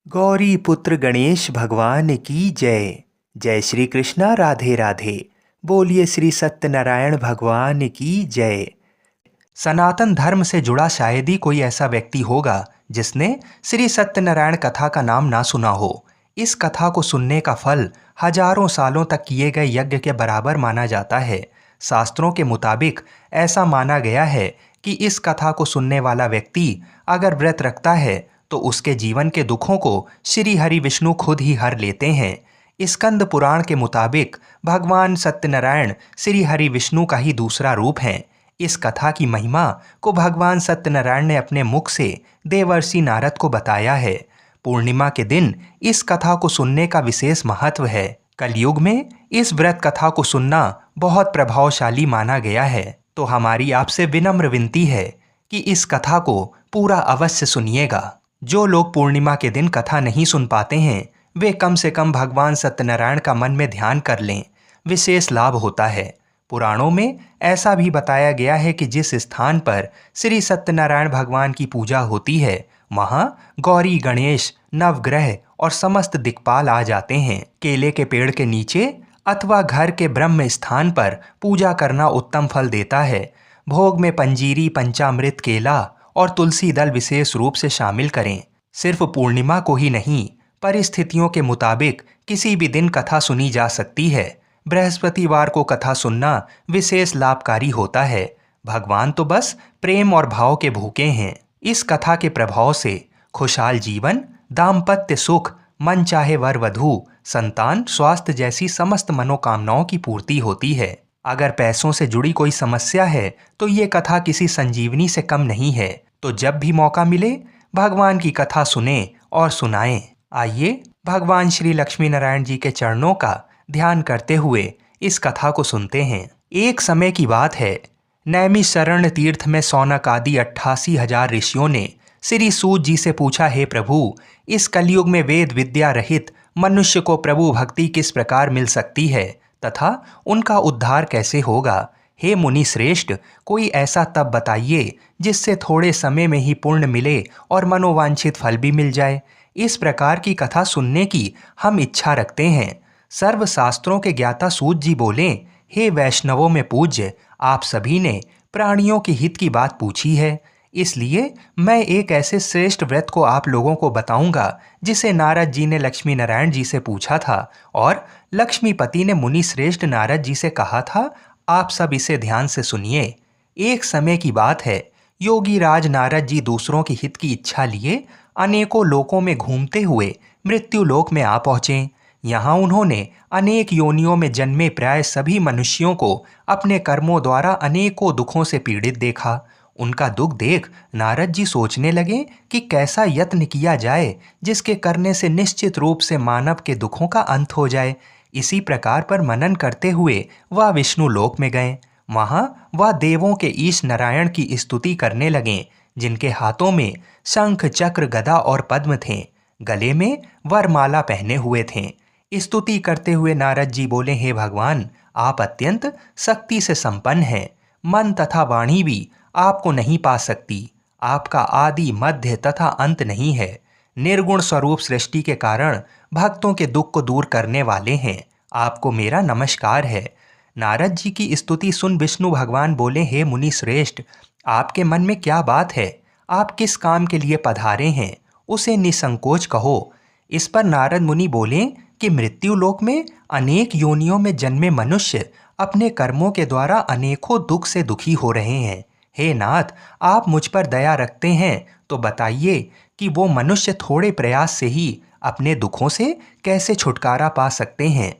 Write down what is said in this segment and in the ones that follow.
गौरी पुत्र गणेश भगवान की जय। जय श्री कृष्णा, राधे राधे। बोलिए श्री सत्यनारायण भगवान की जय। सनातन धर्म से जुड़ा शायद ही कोई ऐसा व्यक्ति होगा जिसने श्री सत्यनारायण कथा का नाम ना सुना हो। इस कथा को सुनने का फल हजारों सालों तक किए गए यज्ञ के बराबर माना जाता है। शास्त्रों के मुताबिक ऐसा माना गया है कि इस कथा को सुनने वाला व्यक्ति अगर व्रत रखता है तो उसके जीवन के दुखों को श्री हरि विष्णु खुद ही हर लेते हैं। स्कंद पुराण के मुताबिक भगवान सत्यनारायण श्री हरि विष्णु का ही दूसरा रूप हैं। इस कथा की महिमा को भगवान सत्यनारायण ने अपने मुख से देवर्षि नारद को बताया है। पूर्णिमा के दिन इस कथा को सुनने का विशेष महत्व है। कलयुग में इस व्रत कथा को सुनना बहुत प्रभावशाली माना गया है। तो हमारी आपसे विनम्र विनती है कि इस कथा को पूरा अवश्य सुनिएगा। जो लोग पूर्णिमा के दिन कथा नहीं सुन पाते हैं वे कम से कम भगवान सत्यनारायण का मन में ध्यान कर लें, विशेष लाभ होता है। पुराणों में ऐसा भी बताया गया है कि जिस स्थान पर श्री सत्यनारायण भगवान की पूजा होती है वहाँ गौरी, गणेश, नवग्रह और समस्त दिक्पाल आ जाते हैं। केले के पेड़ के नीचे अथवा घर के ब्रह्म स्थान पर पूजा करना उत्तम फल देता है। भोग में पंजीरी, पंचामृत, केला और तुलसी दल विशेष रूप से शामिल करें। सिर्फ पूर्णिमा को ही नहीं, परिस्थितियों के मुताबिक किसी भी दिन कथा सुनी जा सकती है। बृहस्पतिवार को कथा सुनना विशेष लाभकारी होता है। भगवान तो बस प्रेम और भाव के भूखे हैं। इस कथा के प्रभाव से खुशहाल जीवन, दाम्पत्य सुख, मन चाहे वर वधू, संतान, स्वास्थ्य जैसी समस्त मनोकामनाओं की पूर्ति होती है। अगर पैसों से जुड़ी कोई समस्या है तो ये कथा किसी संजीवनी से कम नहीं है। तो जब भी मौका मिले भगवान की कथा सुने और सुनाएं। आइए भगवान श्री लक्ष्मी नारायण जी के चरणों का ध्यान करते हुए इस कथा को सुनते हैं। एक समय की बात है, नैमिषारण्य तीर्थ में सौनक आदि 88,000 ऋषियों ने श्री सूत जी से पूछा, हे प्रभु, इस कलयुग में वेद विद्या रहित मनुष्य को प्रभु भक्ति किस प्रकार मिल सकती है तथा उनका उद्धार कैसे होगा। हे मुनि श्रेष्ठ, कोई ऐसा तप बताइए जिससे थोड़े समय में ही पुण्य मिले और मनोवांछित फल भी मिल जाए। इस प्रकार की कथा सुनने की हम इच्छा रखते हैं। सर्व शास्त्रों के ज्ञाता सूत जी बोले, हे वैष्णवों में पूज्य, आप सभी ने प्राणियों के हित की बात पूछी है, इसलिए मैं एक ऐसे श्रेष्ठ व्रत को आप लोगों को बताऊंगा जिसे नारद जी ने लक्ष्मी नारायण जी से पूछा था और लक्ष्मीपति ने मुनि श्रेष्ठ नारद जी से कहा था, आप सब इसे ध्यान से सुनिए। एक समय की बात है, योगी राज नारद जी दूसरों के हित की इच्छा लिए अनेकों लोकों में घूमते हुए मृत्यु लोक में आ पहुंचे। यहाँ उन्होंने अनेक योनियों में जन्मे प्राय सभी मनुष्यों को अपने कर्मों द्वारा अनेकों दुखों से पीड़ित देखा। उनका दुख देख नारद जी सोचने लगे कि कैसा यत्न किया जाए जिसके करने से निश्चित रूप से मानव के दुखों का अंत हो जाए। इसी प्रकार पर मनन करते हुए वह विष्णु लोक में गए। वहां वह देवों के ईश नारायण की स्तुति करने लगे, जिनके हाथों में शंख, चक्र, गदा और पद्म थे। गले में वरमाला पहने हुए थे। स्तुति करते हुए नारद जी बोले, हे भगवान, आप अत्यंत शक्ति से संपन्न हैं। मन तथा वाणी भी आपको नहीं पा सकती। आपका आदि, मध्य तथा अंत नहीं है। निर्गुण स्वरूप सृष्टि के कारण भक्तों के दुख को दूर करने वाले हैं। आपको मेरा नमस्कार है। नारद जी की स्तुति सुन विष्णु भगवान बोले, हे मुनि श्रेष्ठ, आपके मन में क्या बात है? आप किस काम के लिए पधारे हैं? उसे निसंकोच कहो। इस पर नारद मुनि बोले कि मृत्यु लोक में अनेक योनियों में जन्मे मनुष्य अपने कर्मों के द्वारा अनेकों दुख से दुखी हो रहे हैं। हे नाथ, आप मुझ पर दया रखते हैं तो बताइए कि वो मनुष्य थोड़े प्रयास से ही अपने दुखों से कैसे छुटकारा पा सकते हैं।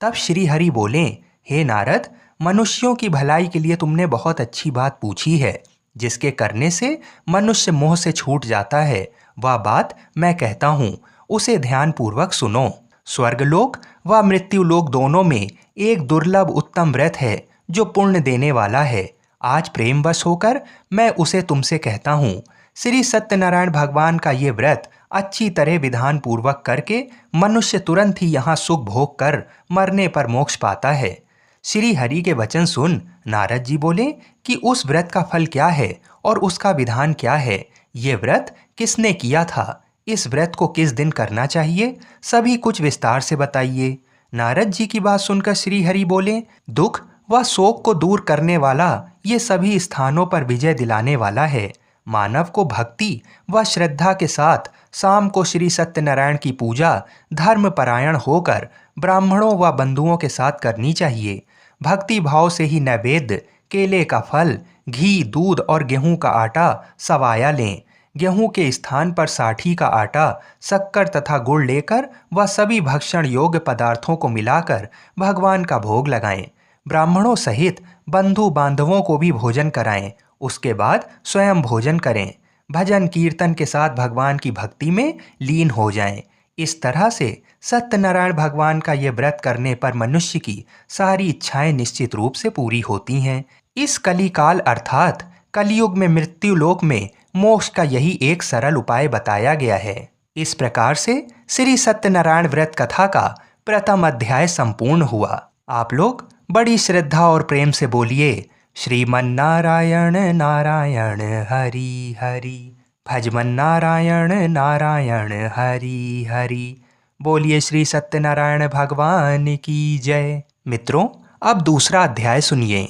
तब श्री हरि बोले, हे नारद, मनुष्यों की भलाई के लिए तुमने बहुत अच्छी बात पूछी है। जिसके करने से मनुष्य मोह से छूट जाता है, वह बात मैं कहता हूँ, उसे ध्यानपूर्वक सुनो। स्वर्गलोक व मृत्युलोक दोनों में एक दुर्लभ उत्तम व्रत है जो पुण्य देने वाला है। आज प्रेमवश होकर मैं उसे तुमसे कहता हूँ। श्री सत्यनारायण भगवान का ये व्रत अच्छी तरह विधान पूर्वक करके मनुष्य तुरंत ही यहाँ सुख भोग कर मरने पर मोक्ष पाता है। श्री हरि के वचन सुन नारद जी बोले कि उस व्रत का फल क्या है और उसका विधान क्या है। ये व्रत किसने किया था, इस व्रत को किस दिन करना चाहिए, सभी कुछ विस्तार से बताइए। नारद जी की बात सुनकर श्री हरि बोले, दुख व शोक को दूर करने वाला, ये सभी स्थानों पर विजय दिलाने वाला है। मानव को भक्ति व श्रद्धा के साथ शाम को श्री सत्यनारायण की पूजा धर्म परायण होकर ब्राह्मणों व बंधुओं के साथ करनी चाहिए। भक्ति भाव से ही नैवेद्य, केले का फल, घी, दूध और गेहूं का आटा सवाया लें। गेहूं के स्थान पर साठी का आटा, शक्कर तथा गुड़ लेकर वह सभी भक्षण योग्य पदार्थों को मिलाकर भगवान का भोग लगाएं। ब्राह्मणों सहित बंधु बांधवों को भी भोजन कराएं। उसके बाद स्वयं भोजन करें। भजन कीर्तन के साथ भगवान की भक्ति में लीन हो जाएं। इस तरह से सत्यनारायण भगवान का ये व्रत करने पर मनुष्य की सारी इच्छाएं निश्चित रूप से पूरी होती हैं। इस कलिकाल अर्थात कलयुग में मृत्यु लोक में मोक्ष का यही एक सरल उपाय बताया गया है। इस प्रकार से श्री सत्यनारायण व्रत कथा का प्रथम अध्याय संपूर्ण हुआ। आप लोग बड़ी श्रद्धा और प्रेम से बोलिए, श्रीमन नारायण नारायण हरि हरि, भजमन नारायण नारायण हरि हरि। बोलिए श्री सत्यनारायण भगवान की जय। मित्रों, अब दूसरा अध्याय सुनिए।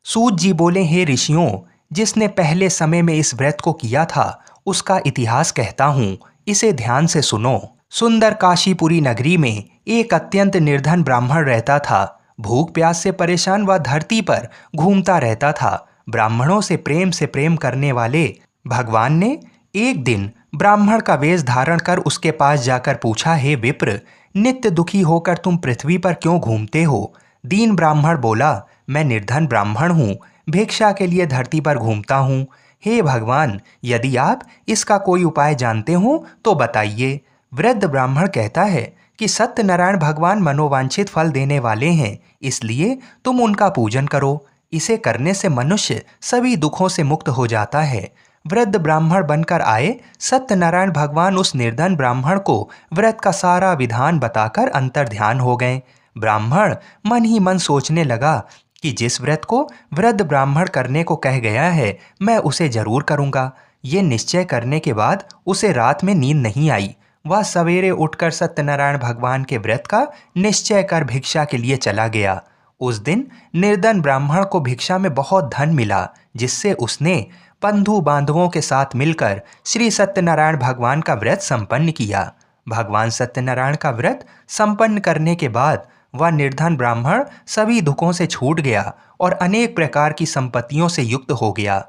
सूत जी बोले, हे ऋषियों, जिसने पहले समय में इस व्रत को किया था उसका इतिहास कहता हूँ, इसे ध्यान से सुनो। सुंदर काशीपुरी नगरी में एक अत्यंत निर्धन ब्राह्मण रहता था। भूख प्यास से परेशान वह धरती पर घूमता रहता था। ब्राह्मणों से प्रेम करने वाले भगवान ने एक दिन ब्राह्मण का वेश धारण कर उसके पास जाकर पूछा, हे विप्र, नित्य दुखी होकर तुम पृथ्वी पर क्यों घूमते हो? दीन ब्राह्मण बोला, मैं निर्धन ब्राह्मण हूँ, भिक्षा के लिए धरती पर घूमता हूँ। हे भगवान, यदि आप इसका कोई उपाय जानते हो तो बताइए। वृद्ध ब्राह्मण कहता है कि सत्यनारायण भगवान मनोवांछित फल देने वाले हैं, इसलिए तुम उनका पूजन करो। इसे करने से मनुष्य सभी दुखों से मुक्त हो जाता है। वृद्ध ब्राह्मण बनकर आए सत्यनारायण भगवान उस निर्धन ब्राह्मण को व्रत का सारा विधान बताकर अंतर्ध्यान हो गए। ब्राह्मण मन ही मन सोचने लगा कि जिस व्रत को वृद्ध ब्राह्मण करने को कह गया है, मैं उसे जरूर करूँगा। ये निश्चय करने के बाद उसे रात में नींद नहीं आई। वह सवेरे उठकर सत्यनारायण भगवान के व्रत का निश्चय कर भिक्षा के लिए चला गया। उस दिन निर्धन ब्राह्मण को भिक्षा में बहुत धन मिला, जिससे उसने बंधु बांधवों के साथ मिलकर श्री सत्यनारायण भगवान का व्रत संपन्न किया। भगवान सत्यनारायण का व्रत संपन्न करने के बाद वह निर्धन ब्राह्मण सभी दुखों से छूट गया और अनेक प्रकार की संपत्तियों से युक्त हो गया।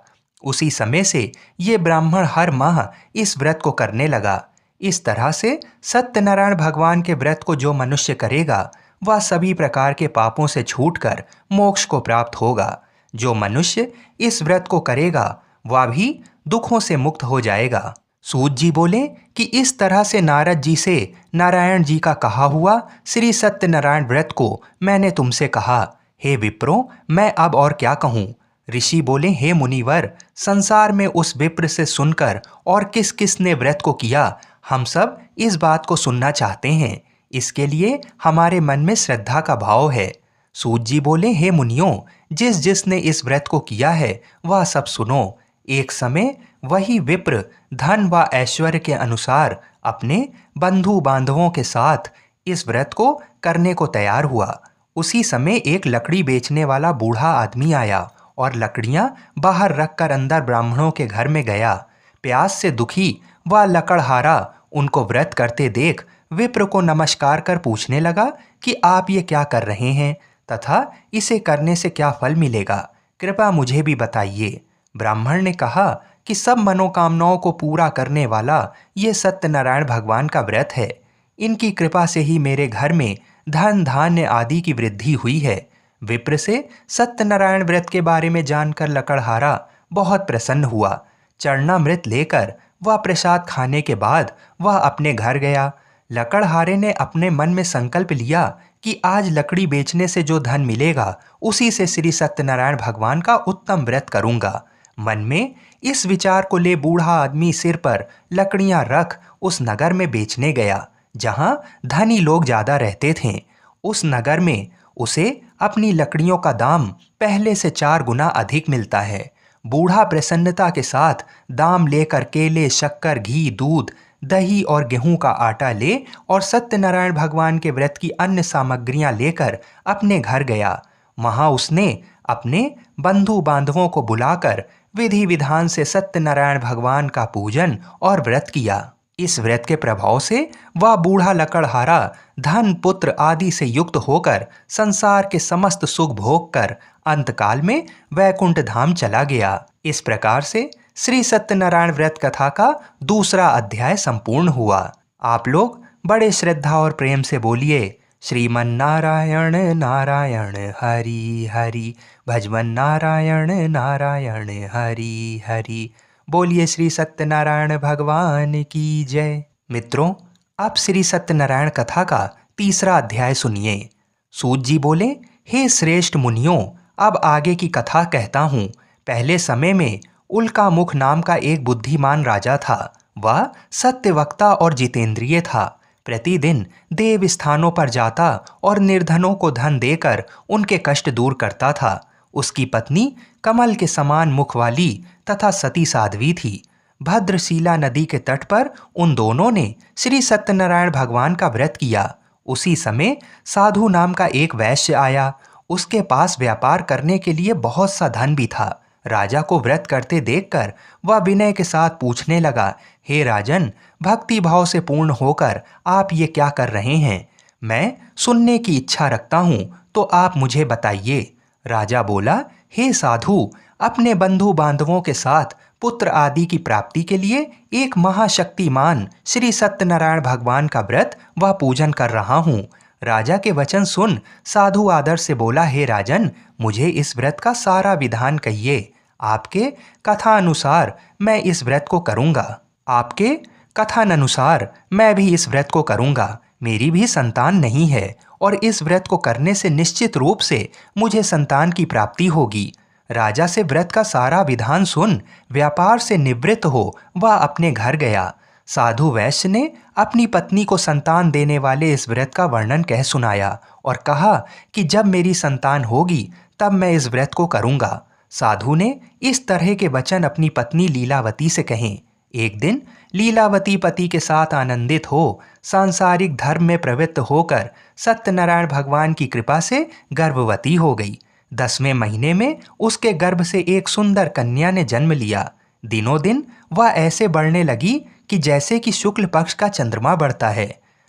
उसी समय से ये ब्राह्मण हर माह इस व्रत को करने लगा। इस तरह से सत्यनारायण भगवान के व्रत को जो मनुष्य करेगा वह सभी प्रकार के पापों से छूटकर मोक्ष को प्राप्त होगा। जो मनुष्य इस व्रत को करेगा वह भी दुखों से मुक्त हो जाएगा। सूत जी बोले कि इस तरह से नारद जी से नारायण जी का कहा हुआ श्री सत्यनारायण व्रत को मैंने तुमसे कहा। हे विप्रो, मैं अब और क्या कहूँ? ऋषि बोले, हे मुनिवर, संसार में उस विप्र से सुनकर और किस किस ने व्रत को किया, हम सब इस बात को सुनना चाहते हैं। इसके लिए हमारे मन में श्रद्धा का भाव है। सूत जी बोले, हे मुनियों, जिस जिसने इस व्रत को किया है वह सब सुनो। एक समय वही विप्र धन व ऐश्वर्य के अनुसार अपने बंधु बांधवों के साथ इस व्रत को करने को तैयार हुआ। उसी समय एक लकड़ी बेचने वाला बूढ़ा आदमी आया और लकड़ियां बाहर रखकर अंदर ब्राह्मणों के घर में गया। प्यास से दुखी व लकड़हारा उनको व्रत करते देख विप्र को नमस्कार कर पूछने लगा कि आप ये क्या कर रहे हैं तथा इसे करने से क्या फल मिलेगा, कृपया मुझे भी बताइए। ब्राह्मण ने कहा कि सब मनोकामनाओं को पूरा करने वाला ये सत्यनारायण भगवान का व्रत है। इनकी कृपा से ही मेरे घर में धन धान्य आदि की वृद्धि हुई है। विप्र से सत्यनारायण व्रत के बारे में जानकर लकड़हारा बहुत प्रसन्न हुआ। चरणामृत लेकर वह प्रसाद खाने के बाद वह अपने घर गया। लकड़हारे ने अपने मन में संकल्प लिया कि आज लकड़ी बेचने से जो धन मिलेगा उसी से श्री सत्यनारायण भगवान का उत्तम व्रत करूंगा। मन में इस विचार को ले बूढ़ा आदमी सिर पर लकड़ियां रख उस नगर में बेचने गया जहां धनी लोग ज्यादा रहते थे। उस नगर में उसे अपनी लकड़ियों का दाम पहले से 4 गुना अधिक मिलता है। बूढ़ा प्रसन्नता के साथ दाम लेकर केले, शक्कर, घी, दूध, दही और गेहूं का आटा ले और सत्यनारायण भगवान के व्रत की अन्य सामग्रियां लेकर अपने घर गया। वहां उसने अपने बंधु बांधवों को बुलाकर विधि विधान से सत्यनारायण भगवान का पूजन और व्रत किया। इस व्रत के प्रभाव से वह बूढ़ा लकड़हारा धन पुत्र आदि से युक्त होकर संसार के समस्त सुख भोग कर अंतकाल में वैकुंठ धाम चला गया। इस प्रकार से श्री सत्यनारायण व्रत कथा का दूसरा अध्याय संपूर्ण हुआ। आप लोग बड़े श्रद्धा और प्रेम से बोलिए, श्रीमन नारायण नारायण हरि हरि, भजमन नारायण नारायण हरि हरि। बोलिए श्री सत्यनारायण भगवान की जय। मित्रों, अब श्री सत्यनारायण कथा का तीसरा अध्याय सुनिए। सूत जी बोले, हे श्रेष्ठ मुनियों, अब आगे की कथा कहता हूँ। पहले समय में उल्का मुख नाम का एक बुद्धिमान राजा था। वह सत्यवक्ता और जितेंद्रिय था। प्रतिदिन देव स्थानों पर जाता और निर्धनों को धन देकर उनके कष्ट दूर करता था। उसकी पत्नी कमल के समान मुख वाली तथा सती साध्वी थी। भद्रशिला नदी के तट पर उन दोनों ने श्री सत्यनारायण भगवान का व्रत किया। उसी समय साधु नाम का एक वैश्य आया। उसके पास व्यापार करने के लिए बहुत सा धन भी था। राजा को व्रत करते देखकर वह विनय के साथ पूछने लगा, हे राजन, भक्ति भाव से पूर्ण होकर आप ये क्या कर रहे हैं? मैं सुनने की इच्छा रखता हूँ, तो आप मुझे बताइए। राजा बोला, हे साधु, अपने बंधु बांधवों के साथ पुत्र आदि की प्राप्ति के लिए एक महाशक्तिमान श्री सत्यनारायण भगवान का व्रत व पूजन कर रहा हूँ। राजा के वचन सुन साधु आदर से बोला, हे राजन, मुझे इस व्रत का सारा विधान कहिए। आपके कथानुसार मैं इस व्रत को करूँगा। आपके कथानुसार मैं भी इस व्रत को करूँगा। मेरी भी संतान नहीं है और इस व्रत को करने से निश्चित रूप से मुझे संतान की प्राप्ति होगी। राजा से व्रत का सारा विधान सुन व्यापार से निवृत्त हो वह अपने घर गया। साधु वैश्य ने अपनी पत्नी को संतान देने वाले इस व्रत का वर्णन कह सुनाया और कहा कि जब मेरी संतान होगी तब मैं इस व्रत को करूँगा। साधु ने इस तरह के वचन अपनी पत्नी लीलावती से कहे। एक दिन लीलावती पति के साथ आनंदित हो सांसारिक धर्म में प्रवृत्त होकर सत्यनारायण भगवान की कृपा से गर्भवती हो गई। 10वें महीने में उसके गर्भ से एक सुंदर कन्या ने जन्म लिया। दिनों दिन वह ऐसे बढ़ने लगी कि जैसे कि शुक्ल पक्ष का चंद्रमा बढ़ता है।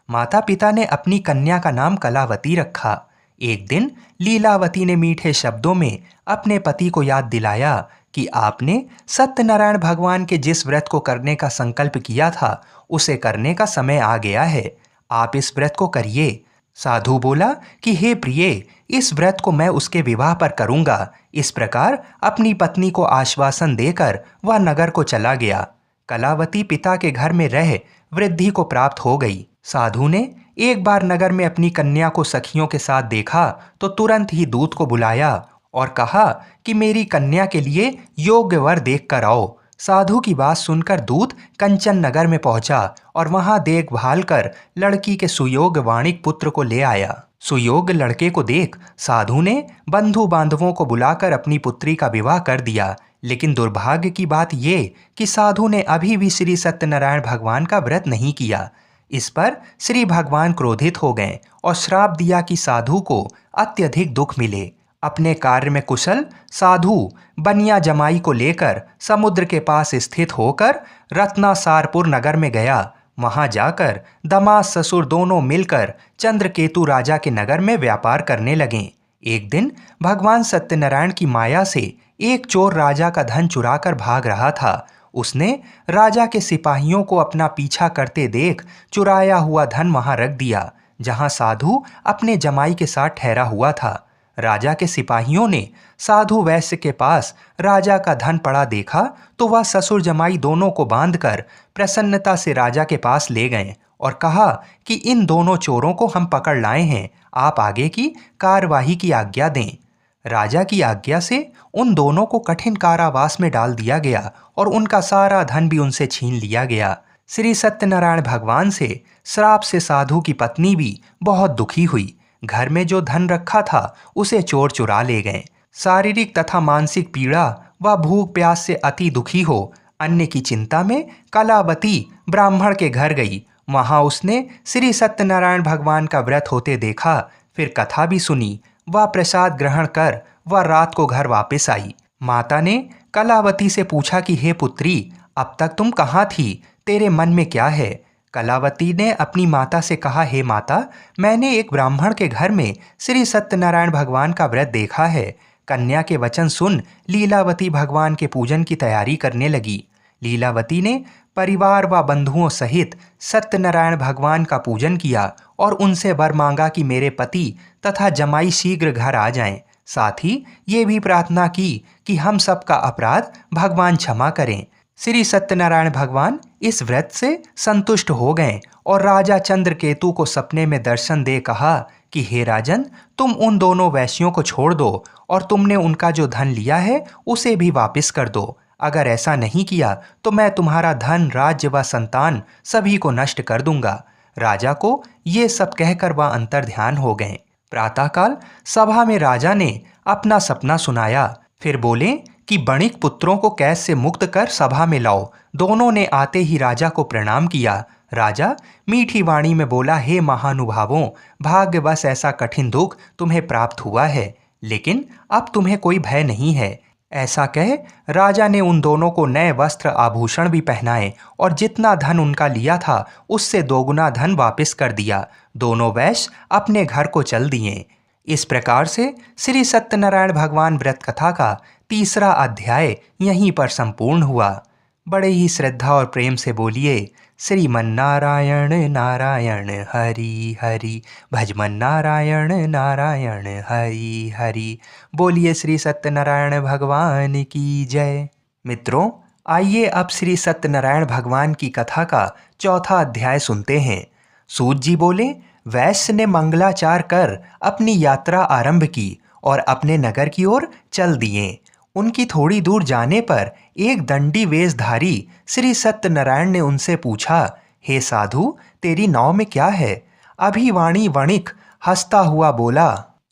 माता पिता ने अपनी कन्या का नाम कलावती रखा। एक दिन लीलावती ने मीठे शब्दों में अपने पति को याद दिलाया कि आपने सत्यनारायण भगवान के जिस व्रत को करने का संकल्प किया था उसे करने का समय आ गया है। आप इस व्रत को करिए। साधु बोला कि हे प्रिय, इस व्रत को मैं उसके विवाह पर करूंगा। इस प्रकार अपनी पत्नी को आश्वासन देकर वह नगर को चला गया। कलावती पिता के घर में रह वृद्धि को प्राप्त हो गई। साधु ने एक बार नगर में अपनी कन्या को सखियों के साथ देखा तो तुरंत ही दूत को बुलाया और कहा कि मेरी कन्या के लिए योग्य वर देख कर आओ। साधु की बात सुनकर दूत कंचन नगर में पहुंचा और वहां देखभाल कर लड़की के सुयोग्य वाणिक पुत्र को ले आया। सुयोग्य लड़के को देख साधु ने बंधु बांधवों को बुलाकर अपनी पुत्री का विवाह कर दिया। लेकिन दुर्भाग्य की बात ये कि साधु ने अभी भी श्री सत्यनारायण भगवान का व्रत नहीं किया। इस पर श्री भगवान क्रोधित हो गए और श्राप दिया कि साधु को अत्यधिक दुख मिले। अपने कार्य में कुशल साधु बनिया जमाई को लेकर समुद्र के पास स्थित होकर रत्नासारपुर नगर में गया। वहां जाकर दामाद ससुर दोनों मिलकर चंद्रकेतु राजा के नगर में व्यापार करने लगे। एक दिन भगवान सत्यनारायण की माया से एक चोर राजा का धन चुराकर भाग रहा था। उसने राजा के सिपाहियों को अपना पीछा करते देख चुराया हुआ धन वहां रख दिया जहां साधु अपने जमाई के साथ ठहरा हुआ था। राजा के सिपाहियों ने साधु वैश्य के पास राजा का धन पड़ा देखा तो वह ससुर जमाई दोनों को बांधकर प्रसन्नता से राजा के पास ले गए और कहा कि इन दोनों चोरों को हम पकड़ लाए हैं, आप आगे की कार्यवाही की आज्ञा दें। राजा की आज्ञा से उन दोनों को कठिन कारावास में डाल दिया गया और उनका सारा धन भी उनसे छीन लिया गया। श्री सत्यनारायण भगवान से श्राप से साधु की पत्नी भी बहुत दुखी हुई। घर में जो धन रखा था उसे चोर चुरा ले गए। शारीरिक तथा मानसिक पीड़ा व भूख प्यास से अति दुखी हो अन्न की चिंता में कलावती ब्राह्मण के घर गई। वहां उसने श्री सत्यनारायण भगवान का व्रत होते देखा, फिर कथा भी सुनी। वह प्रसाद ग्रहण कर वह रात को घर वापस आई। माता ने कलावती से पूछा कि हे पुत्री, अब तक तुम कहाँ थी? तेरे मन में क्या है? कलावती ने अपनी माता से कहा, हे माता, मैंने एक ब्राह्मण के घर में श्री सत्यनारायण भगवान का व्रत देखा है। कन्या के वचन सुन लीलावती भगवान के पूजन की तैयारी करने लगी। लीलावती ने परिवार व बंधुओं सहित सत्यनारायण भगवान का पूजन किया और उनसे वर मांगा कि मेरे पति तथा जमाई शीघ्र घर आ जाएं। साथ ही ये भी प्रार्थना की कि हम सबका अपराध भगवान क्षमा करें। श्री सत्यनारायण भगवान इस व्रत से संतुष्ट हो गए और राजा चंद्रकेतु को सपने में दर्शन दे कहा कि हे राजन, तुम उन दोनों वैश्यों को छोड़ दो और तुमने उनका जो धन लिया है उसे भी वापस कर दो। अगर ऐसा नहीं किया तो मैं तुम्हारा धन, राज्य व संतान सभी को नष्ट कर दूंगा। राजा को ये सब कहकर वह अंतर ध्यान हो गए। प्रातःकाल सभा में राजा ने अपना सपना सुनाया। फिर बोले कि बणिक पुत्रों को कैद से मुक्त कर सभा में लाओ। दोनों ने आते ही राजा को प्रणाम किया। राजा मीठी वाणी में बोला, हे महानुभावों, भाग्यवश ऐसा कठिन दुख तुम्हें प्राप्त हुआ है, लेकिन अब तुम्हें कोई भय नहीं है। ऐसा कह राजा ने उन दोनों को नए वस्त्र आभूषण भी पहनाए और जितना धन उनका लिया था उससे दोगुना धन वापस कर दिया। दोनों वैश्य अपने घर को चल दिए। इस प्रकार से श्री सत्यनारायण भगवान व्रत कथा का तीसरा अध्याय यहीं पर संपूर्ण हुआ। बड़े ही श्रद्धा और प्रेम से बोलिए, श्रीमन नारायण नारायण हरि हरि, भजमन नारायण नारायण हरि हरि। बोलिए श्री सत्यनारायण भगवान की जय। मित्रों, आइए अब श्री सत्यनारायण भगवान की कथा का चौथा अध्याय सुनते हैं। सूत जी बोले, वैश्य ने मंगलाचार कर अपनी यात्रा आरंभ की और अपने नगर की ओर चल दिए। उनकी थोड़ी दूर जाने पर एक दंडी वेशधारी श्री सत्यनारायण ने उनसे पूछा, हे साधु, तेरी नाव में क्या है? अभिवाणी वणिक हंसता हुआ बोला,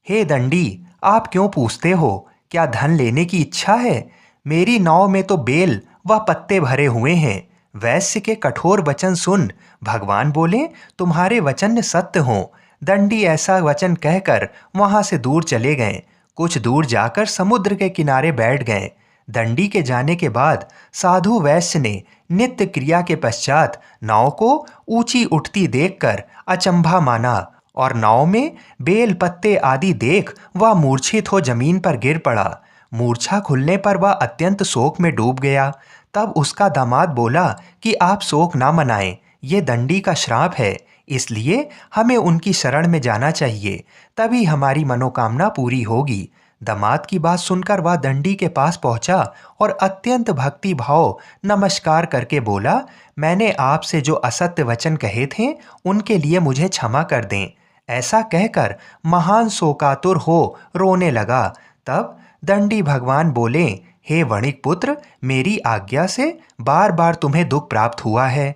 हे दंडी, आप क्यों पूछते हो? क्या धन लेने की इच्छा है? मेरी नाव में तो बेल व पत्ते भरे हुए हैं। वैश्य के कठोर वचन सुन भगवान बोले, तुम्हारे वचन सत्य हों। दंडी ऐसा वचन कहकर वहां से दूर चले गए। कुछ दूर जाकर समुद्र के किनारे बैठ गए। दंडी के जाने के बाद साधु वैश्य ने नित्य क्रिया के पश्चात नाव को ऊंची उठती देखकर अचंभा माना और नाव में बेल पत्ते आदि देख वह मूर्छित हो जमीन पर गिर पड़ा। मूर्छा खुलने पर वह अत्यंत शोक में डूब गया। तब उसका दामाद बोला कि आप शोक ना मनाएं, ये दंडी का श्राप है, इसलिए हमें उनकी शरण में जाना चाहिए, तभी हमारी मनोकामना पूरी होगी। दामाद की बात सुनकर वह दंडी के पास पहुंचा और अत्यंत भक्ति भाव नमस्कार करके बोला, मैंने आपसे जो असत्य वचन कहे थे उनके लिए मुझे क्षमा कर दें। ऐसा कहकर महान शोकातुर हो रोने लगा। तब दंडी भगवान बोले, हे वणिक पुत्र, मेरी आज्ञा से बार बार तुम्हें दुख प्राप्त हुआ है।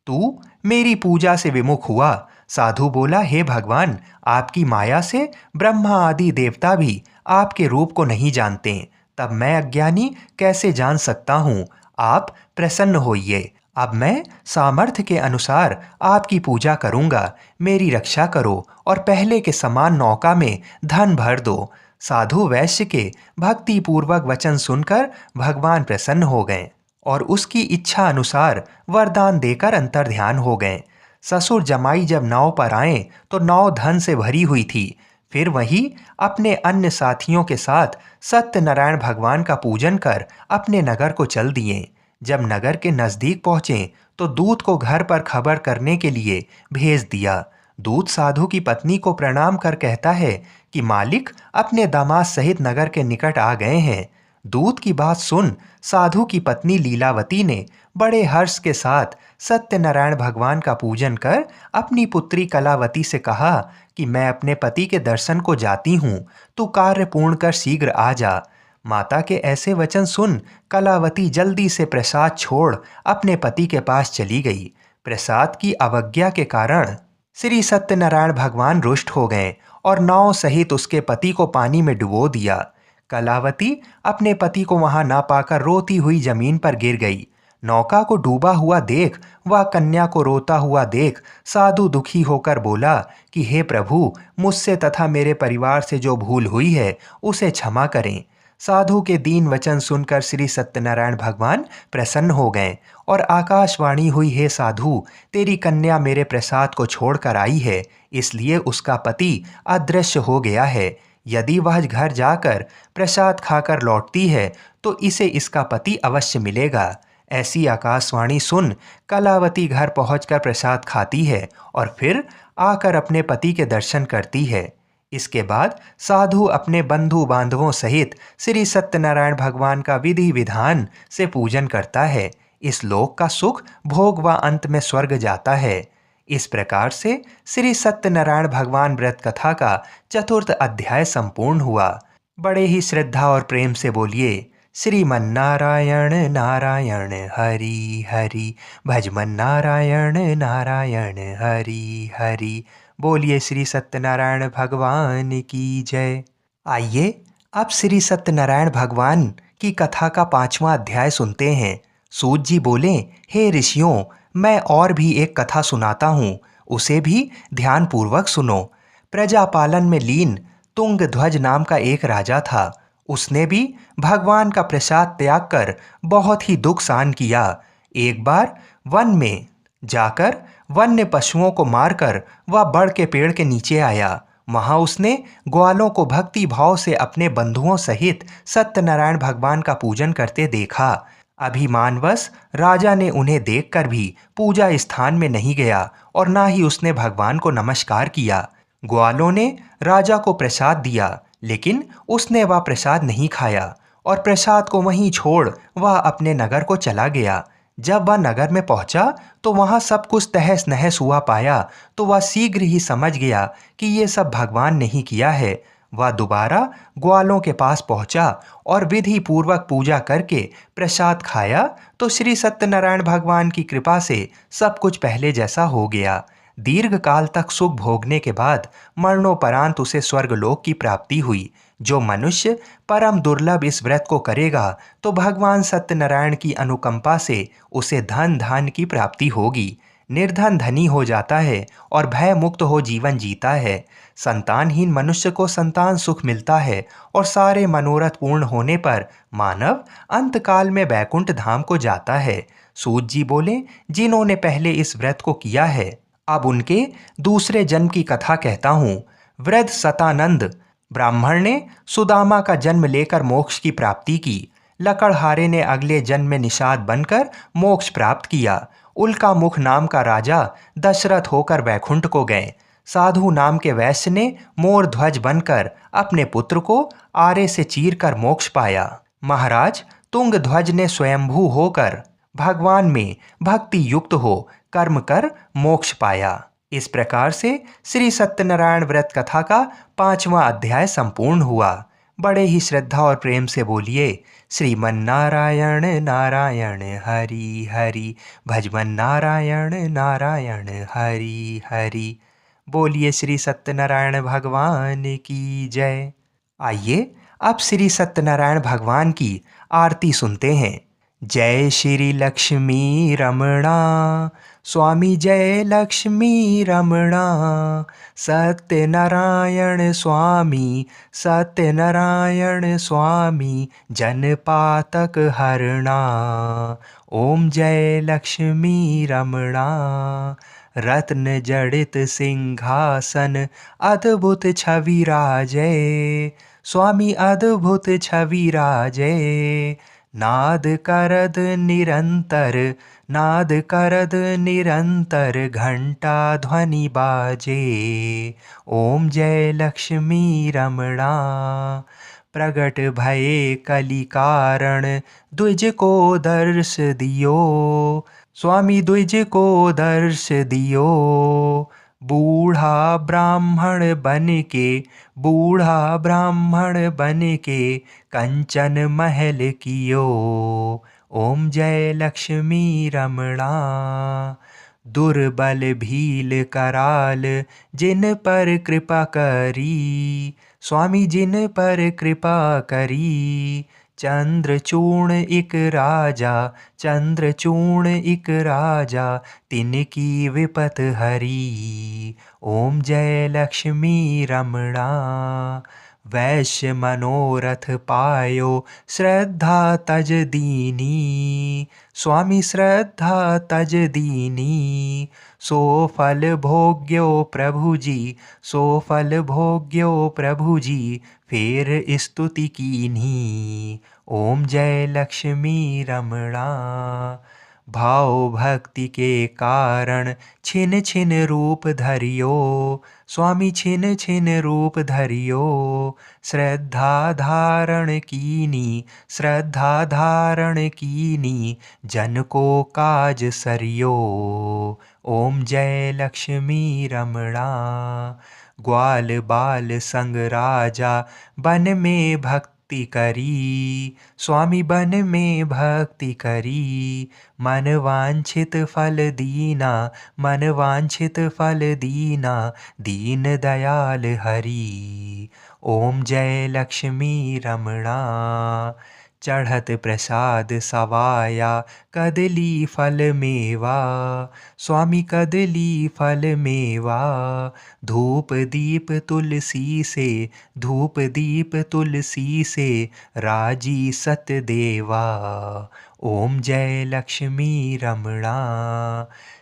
तू मेरी पूजा से विमुख हुआ। साधु बोला, हे भगवान, आपकी माया से ब्रह्मा आदि देवता भी आपके रूप को नहीं जानते, तब मैं अज्ञानी कैसे जान सकता हूँ? आप प्रसन्न होइए। अब मैं सामर्थ्य के अनुसार आपकी पूजा करूँगा। मेरी रक्षा करो और पहले के समान नौका में धन भर दो। साधु वैश्य के भक्तिपूर्वक वचन सुनकर भगवान प्रसन्न हो गए और उसकी इच्छा अनुसार वरदान देकर अंतर्ध्यान हो गए। ससुर जमाई जब नाव पर आए तो नाव धन से भरी हुई थी। फिर वही अपने अन्य साथियों के साथ सत्यनारायण भगवान का पूजन कर अपने नगर को चल दिए। जब नगर के नज़दीक पहुँचे तो दूत को घर पर खबर करने के लिए भेज दिया। दूत साधु की पत्नी को प्रणाम कर कहता है कि मालिक अपने दामाद सहित नगर के निकट आ गए हैं। दूत की बात सुन साधु की पत्नी लीलावती ने बड़े हर्ष के साथ सत्यनारायण भगवान का पूजन कर अपनी पुत्री कलावती से कहा कि मैं अपने पति के दर्शन को जाती हूँ, तू कार्य पूर्ण कर शीघ्र आ जा। माता के ऐसे वचन सुन कलावती जल्दी से प्रसाद छोड़ अपने पति के पास चली गई। प्रसाद की अवज्ञा के कारण श्री सत्यनारायण भगवान रुष्ट हो गए और नाव सहित उसके पति को पानी में डुबो दिया। कलावती अपने पति को वहां ना पाकर रोती हुई जमीन पर गिर गई। नौका को डूबा हुआ देख वह कन्या को रोता हुआ देख साधु दुखी होकर बोला कि हे प्रभु, मुझसे तथा मेरे परिवार से जो भूल हुई है उसे क्षमा करें। साधु के दीन वचन सुनकर श्री सत्यनारायण भगवान प्रसन्न हो गए और आकाशवाणी हुई, हे साधु, तेरी कन्या मेरे प्रसाद को छोड़कर आई है, इसलिए उसका पति अदृश्य हो गया है। यदि वह घर जाकर प्रसाद खाकर लौटती है तो इसे इसका पति अवश्य मिलेगा। ऐसी आकाशवाणी सुन कलावती घर पहुंचकर प्रसाद खाती है और फिर आकर अपने पति के दर्शन करती है। इसके बाद साधु अपने बंधु बांधवों सहित श्री सत्यनारायण भगवान का विधि विधान से पूजन करता है। इस लोक का सुख भोग व अंत में स्वर्ग जाता है। इस प्रकार से श्री सत्यनारायण भगवान व्रत कथा का चतुर्थ अध्याय संपूर्ण हुआ। बड़े ही श्रद्धा और प्रेम से बोलिए, श्रीमन्नारायण नारायण हरि हरि, भजमन नारायण नारायण हरि हरि। बोलिए श्री सत्यनारायण भगवान की जय। आइए अब श्री सत्यनारायण भगवान की कथा का 5वां अध्याय सुनते हैं। सूत जी बोले, हे ऋषियों, मैं और भी एक कथा सुनाता हूँ, उसे भी ध्यानपूर्वक सुनो। प्रजापालन में लीन तुंगध्वज नाम का एक राजा था। उसने भी भगवान का प्रसाद त्याग कर बहुत ही दुख सहन किया। एक बार वन में जाकर वन्य पशुओं को मारकर वह बड़ के पेड़ के नीचे आया। वहां उसने ग्वालों को भक्ति भाव से अपने बंधुओं सहित सत्यनारायण भगवान का पूजन करते देखा। अभिमानवश राजा ने उन्हें देखकर भी पूजा स्थान में नहीं गया और ना ही उसने भगवान को नमस्कार किया। ग्वालों ने राजा को प्रसाद दिया, लेकिन उसने वह प्रसाद नहीं खाया और प्रसाद को वहीं छोड़ वह अपने नगर को चला गया। जब वह नगर में पहुंचा तो वहां सब कुछ तहस नहस हुआ पाया तो वह शीघ्र ही समझ गया कि ये सब भगवान ने ही किया है। वह दोबारा ग्वालों के पास पहुंचा और विधि पूर्वक पूजा करके प्रसाद खाया तो श्री सत्यनारायण भगवान की कृपा से सब कुछ पहले जैसा हो गया। दीर्घ काल तक सुख भोगने के बाद मरणोपरांत उसे स्वर्गलोक की प्राप्ति हुई। जो मनुष्य परम दुर्लभ इस व्रत को करेगा तो भगवान सत्यनारायण की अनुकंपा से उसे धन धान की प्राप्ति होगी। निर्धन धनी हो जाता है और भय मुक्त हो जीवन जीता है। संतानहीन मनुष्य को संतान सुख मिलता है और सारे मनोरथ पूर्ण होने पर मानव अंतकाल में बैकुंठ धाम को जाता है। सूत जी बोले, जिन्होंने पहले इस व्रत को किया है अब उनके दूसरे जन्म की कथा कहता हूँ। वृद्ध सतानंद ब्राह्मण ने सुदामा का जन्म लेकर मोक्ष की प्राप्ति की। लकड़हारे ने अगले जन्म में निषाद बनकर मोक्ष प्राप्त किया। उल्का मुख नाम का राजा दशरथ होकर वैकुंठ को गए। साधु नाम के वैश्य ने मोर ध्वज बनकर अपने पुत्र को आरे से चीर कर मोक्ष पाया। महाराज तुंगध्वज ने स्वयंभू होकर भगवान में भक्ति युक्त हो कर्म कर मोक्ष पाया। इस प्रकार से श्री सत्यनारायण व्रत कथा का 5वां अध्याय संपूर्ण हुआ। बड़े ही श्रद्धा और प्रेम से बोलिए, श्रीमन्नारायण नारायण हरि हरि, भजमन नारायण नारायण हरि हरि। बोलिए श्री सत्यनारायण भगवान की जय। आइए अब श्री सत्यनारायण भगवान की आरती सुनते हैं। जय श्री लक्ष्मी रमणा, स्वामी जय लक्ष्मी रमणा, सत्यनारायण स्वामी, सत्यनारायण स्वामी, जनपातक हरणा। ओम जय लक्ष्मी रमणा, रत्न जड़ित सिंहासन, अद्भुत छवि राजय, स्वामी अद्भुत छवि राजय। नाद करद निरंतर, नाद करद निरंतर, घंटा ध्वनि बाजे। ओम जय लक्ष्मी रमणा, प्रगट भये कलि कारण, द्विज को दर्श दियो, स्वामी द्विज को दर्श दियो। बूढ़ा ब्राह्मण बन के, बूढ़ा ब्राह्मण बन के, कंचन महल कियो। ओम जय लक्ष्मी रमणा, दुर्बल भील कराल, जिन पर कृपा करी, स्वामी जिन पर कृपा करी। चंद्रचूर्ण एक राजा, चंद्रचूर्ण एक राजा, तिनकी विपत हरी। ओम जय लक्ष्मी रमणा। वैश्य मनोरथ पायो, श्रद्धा तज दीनी। स्वामी श्रद्धा तज दीनी। सो फल भोग्यो प्रभु जी, सो फल भोग्यो प्रभु जी, फिर स्तुति कीन्ही। ओम जय लक्ष्मी रमणा। भाव भक्ति के कारण छिन छिन रूप धरियो, स्वामी छिन छिन रूप धरियो। श्रद्धा धारण कीनी, श्रद्धा धारण कीनी, जन को काज सरियो। ओम जय लक्ष्मी रमणा। ग्वाल बाल संग राजा, बन में भक्ति करी। स्वामी बन में भक्ति करी। मन वांछित फल दीना, मन वांछित फल दीना, दीन दयाल हरि। ओम जय लक्ष्मी रमणा। चढ़त प्रसाद सवाया, कदली फल मेवा। स्वामी कदली फल मेवा। धूप दीप तुलसी से, धूप दीप तुलसी से, राजी सत देवा। ओम जय लक्ष्मी रमणा।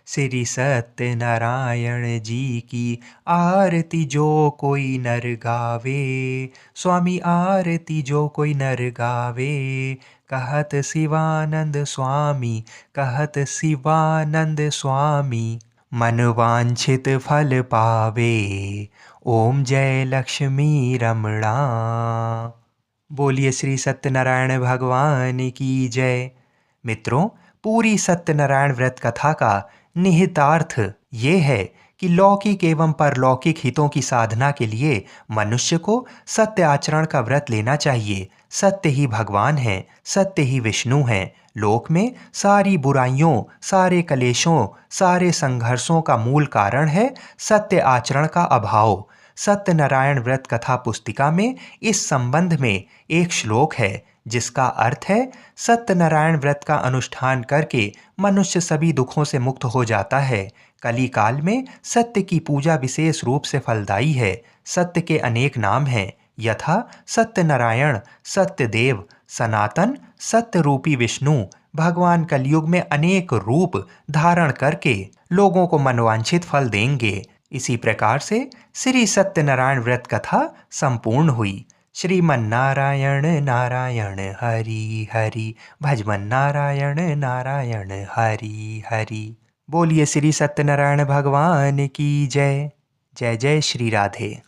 श्री सत्यनारायण जी की आरती जो कोई नर गावे। स्वामी आरती जो कोई नर गावे। कहत शिवानंद स्वामी, कहत शिवानंद स्वामी, मन वांछित फल पावे। ओम जय लक्ष्मी रमणा। बोलिए श्री सत्यनारायण भगवान की जय। मित्रों, पूरी सत्यनारायण व्रत कथा का निहितार्थ ये है कि लौकिक एवं परलौकिक हितों की साधना के लिए मनुष्य को सत्य आचरण का व्रत लेना चाहिए। सत्य ही भगवान है, सत्य ही विष्णु है। लोक में सारी बुराइयों, सारे कलेशों, सारे संघर्षों का मूल कारण है सत्य आचरण का अभाव। सत्यनारायण व्रत कथा पुस्तिका में इस संबंध में एक श्लोक है जिसका अर्थ है, सत्यनारायण व्रत का अनुष्ठान करके मनुष्य सभी दुखों से मुक्त हो जाता है। कली काल में सत्य की पूजा विशेष रूप से फलदायी है। सत्य के अनेक नाम हैं, यथा सत्यनारायण, सत्यदेव, सनातन, सत्य रूपी विष्णु। भगवान कलयुग में अनेक रूप धारण करके लोगों को मनवांछित फल देंगे। इसी प्रकार से श्री सत्यनारायण व्रत कथा संपूर्ण हुई। श्रीमन नारायण नारायण हरि हरि, भजमन नारायण नारायण हरि हरि। बोलिए श्री सत्यनारायण भगवान की जय। जय जय श्री राधे।